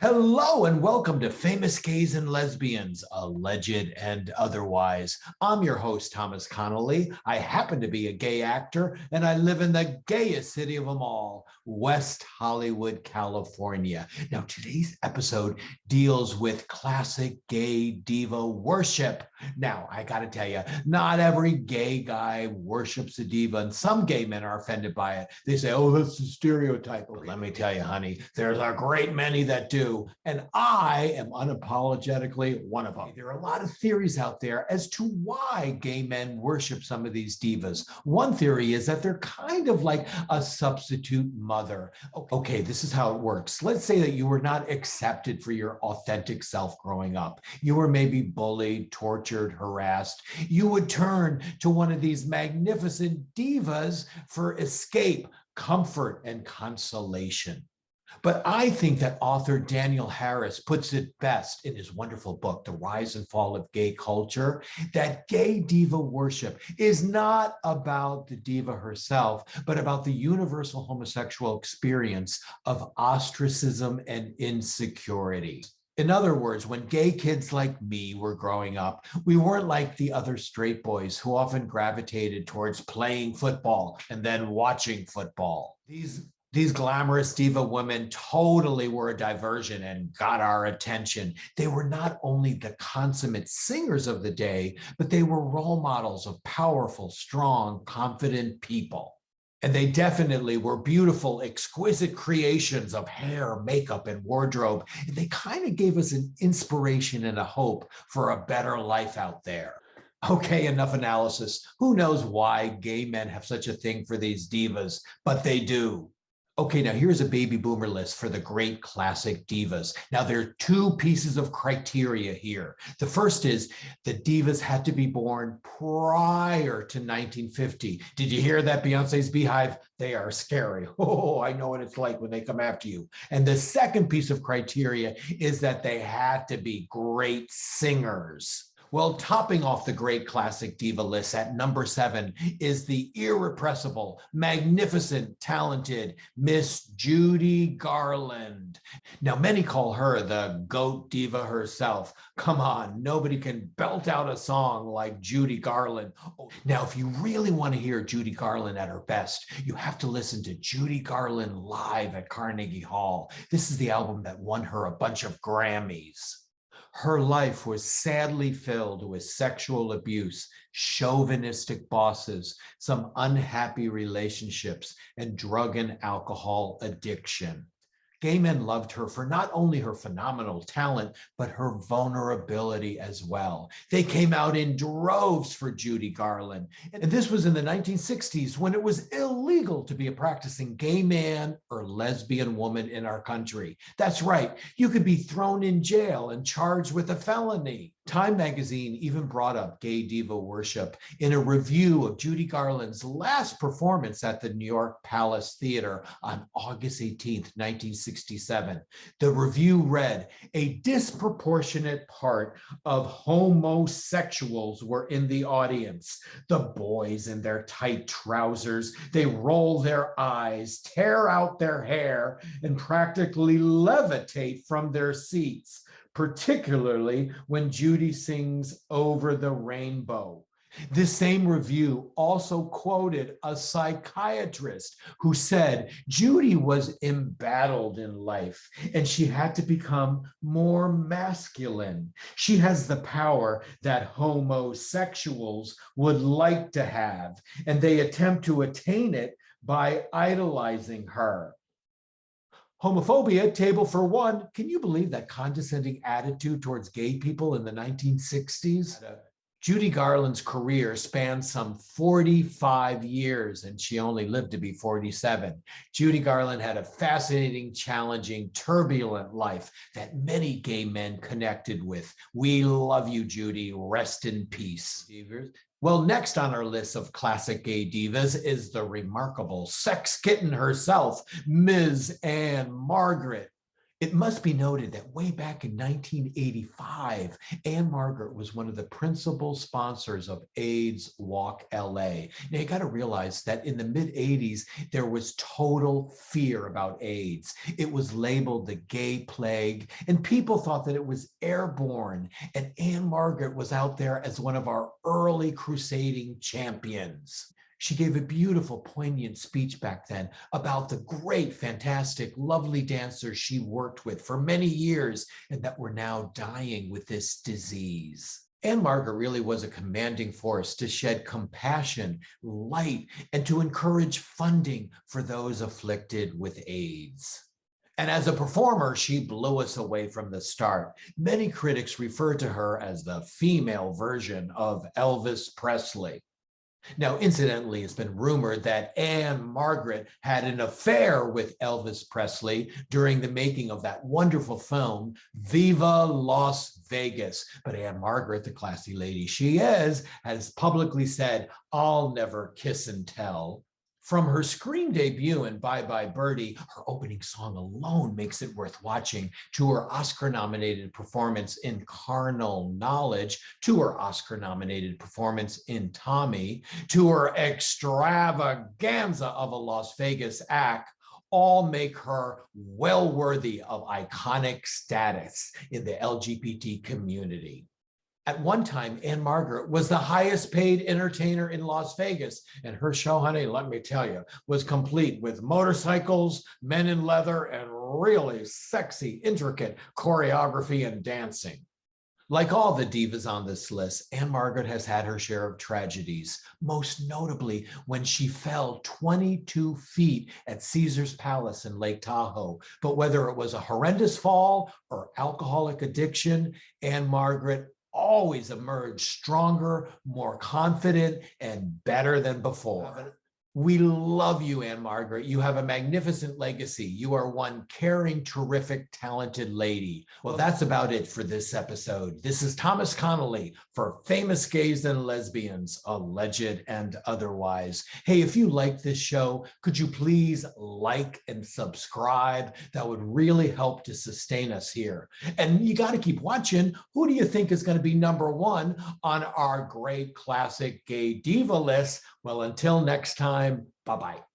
Hello and welcome to Famous Gays and Lesbians, alleged and otherwise. I'm your host, Thomas Connolly. I happen to be a gay actor and I live in the gayest city of them all, West Hollywood, California. Now, today's episode deals with classic gay diva worship. Now, I got to tell you, not every gay guy worships a diva, and some gay men are offended by it. They say, oh, that's a stereotype. But let me tell you, honey, there's a great many that do. And I am unapologetically one of them. There are a lot of theories out there as to why gay men worship some of these divas. One theory is that they're kind of like a substitute mother. Okay, this is how it works. Let's say that you were not accepted for your authentic self growing up. You were maybe bullied, tortured, harassed. You would turn to one of these magnificent divas for escape, comfort, and consolation. But I think that author Daniel Harris puts it best in his wonderful book, The Rise and Fall of Gay Culture, that gay diva worship is not about the diva herself, but about the universal homosexual experience of ostracism and insecurity. In other words, when gay kids like me were growing up, we weren't like the other straight boys who often gravitated towards playing football and then watching football. These glamorous diva women totally were a diversion and got our attention. They were not only the consummate singers of the day, but they were role models of powerful, strong, confident people. And they definitely were beautiful, exquisite creations of hair, makeup, and wardrobe. And they kind of gave us an inspiration and a hope for a better life out there. Okay, enough analysis. Who knows why gay men have such a thing for these divas, but they do. Okay, now here's a baby boomer list for the great classic divas. Now there are two pieces of criteria here. The first is the divas had to be born prior to 1950. Did you hear that, Beyonce's Beehive? They are scary. Oh, I know what it's like when they come after you. And the second piece of criteria is that they had to be great singers. Well, topping off the great classic diva list at number 7 is the irrepressible, magnificent, talented Miss Judy Garland. Now, many call her the GOAT diva herself. Come on, nobody can belt out a song like Judy Garland. Now, if you really want to hear Judy Garland at her best, you have to listen to Judy Garland live at Carnegie Hall. This is the album that won her a bunch of Grammys. Her life was sadly filled with sexual abuse, chauvinistic bosses, some unhappy relationships, and drug and alcohol addiction. Gay men loved her for not only her phenomenal talent, but her vulnerability as well. They came out in droves for Judy Garland. And this was in the 1960s when it was illegal to be a practicing gay man or lesbian woman in our country. That's right, you could be thrown in jail and charged with a felony. Time magazine even brought up gay diva worship in a review of Judy Garland's last performance at the New York Palace Theater on August 18th, 1967. The review read, "A disproportionate part of homosexuals were in the audience. The boys in their tight trousers, they roll their eyes, tear out their hair, and practically levitate from their seats, particularly when Judy sings Over the Rainbow." This same review also quoted a psychiatrist who said Judy was embattled in life and she had to become more masculine. She has the power that homosexuals would like to have, and they attempt to attain it by idolizing her. Homophobia, table for one. Can you believe that condescending attitude towards gay people in the 1960s? Judy Garland's career spanned some 45 years, and she only lived to be 47. Judy Garland had a fascinating, challenging, turbulent life that many gay men connected with. We love you, Judy. Rest in peace. Well, next on our list of classic gay divas is the remarkable sex kitten herself, Ms. Anne Margaret. It must be noted that way back in 1985, Anne Margaret was one of the principal sponsors of AIDS Walk LA. Now, you got to realize that in the mid 80s, there was total fear about AIDS. It was labeled the gay plague, and people thought that it was airborne. And Anne Margaret was out there as one of our early crusading champions. She gave a beautiful, poignant speech back then about the great, fantastic, lovely dancers she worked with for many years and that were now dying with this disease. Anne Margaret really was a commanding force to shed compassion, light, and to encourage funding for those afflicted with AIDS. And as a performer, she blew us away from the start. Many critics refer to her as the female version of Elvis Presley. Now, incidentally, it's been rumored that Anne Margaret had an affair with Elvis Presley during the making of that wonderful film, Viva Las Vegas. But Anne Margaret, the classy lady she is, has publicly said, "I'll never kiss and tell." From her screen debut in Bye Bye Birdie, her opening song alone makes it worth watching, to her Oscar-nominated performance in Carnal Knowledge, to her Oscar-nominated performance in Tommy, to her extravaganza of a Las Vegas act, all make her well worthy of iconic status in the LGBT community. At one time, Anne Margaret was the highest paid entertainer in Las Vegas. And her show, honey, let me tell you, was complete with motorcycles, men in leather, and really sexy, intricate choreography and dancing. Like all the divas on this list, Anne Margaret has had her share of tragedies, most notably when she fell 22 feet at Caesar's Palace in Lake Tahoe. But whether it was a horrendous fall or alcoholic addiction, Anne Margaret always emerged stronger, more confident, and better than before. We love you, Anne Margaret. You have a magnificent legacy. You are one caring, terrific, talented lady. Well, that's about it for this episode. This is Thomas Connolly for Famous Gays and Lesbians, Alleged and Otherwise. Hey, if you like this show, could you please like and subscribe? That would really help to sustain us here. And you got to keep watching. Who do you think is going to be #1 on our great classic gay diva list? Well, until next time, bye-bye.